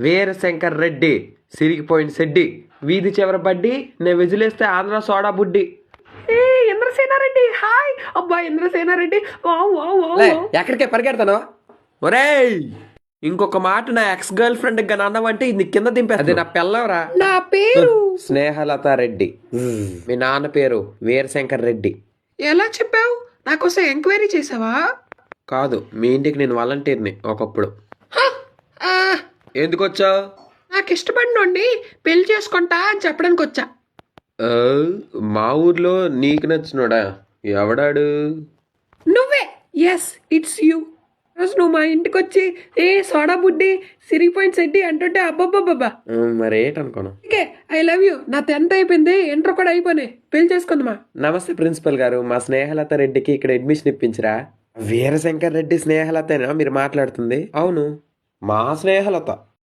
వీరశంకర్ రెడ్డి సిరిగిపోయిన సెడ్డి వీధి చివర బడ్డి నేను విజిలేస్తే ఆంధ్ర సోడా బుడ్డి. ఏ ఇంద్రసేనారెడ్డి హాయ్ అబ్బా ఇంద్రసేనారెడ్డి వావ్ వావ్ వావ్ లే, వావ్. ఎక్కడికే పరిగెడతాను. ఒరేయ్, ఇంకొక మాట నా ఎక్స్ గర్ల్ ఫ్రెండ్ గా అన్నావంటే ఇది కింద దింపే. అది నా పిల్లవరా. నా పేరు స్నేహలత రెడ్డి. మీ నాన్న పేరు వీరశంకర్ రెడ్డి. ఎలా చెప్పావు? నాకోసం ఎంక్వైరీ చేసావా? కాదు, మీ ఇంటికి నేను వాలంటీర్ని ఒకప్పుడు. ఎందుకు వచ్చావు? నాకు ఇష్టపడినోడిని పెళ్లి చేసుకుంటా అని చెప్పడానికి వచ్చా. మా ఊర్లో నీకు నచ్చినోడా? ఎవడాడు? నువ్వే. Yes it's you. రోజు నువ్వు మా ఇంటికి వచ్చి ఏ సోడా బుడ్డి సిరిగిపోయిన సెడ్డి అంటుంటే అబ్బబ్బబ్బబ్బా. మరేటనుకోను. Okay I love you. నా 10th అయిపోయింది, ఇంటర్ కూడా అయిపోయినాయి, పెళ్లి చేసుకుందామా? నమస్తే ప్రిన్సిపల్ గారు, మా స్నేహలత రెడ్డికి ఇక్కడ అడ్మిషన్ ఇప్పించరా? వీరశంకర్ రెడ్డి స్నేహలతేనా మీరు మాట్లాడుతుంది? అవును, మా స్నేహలత.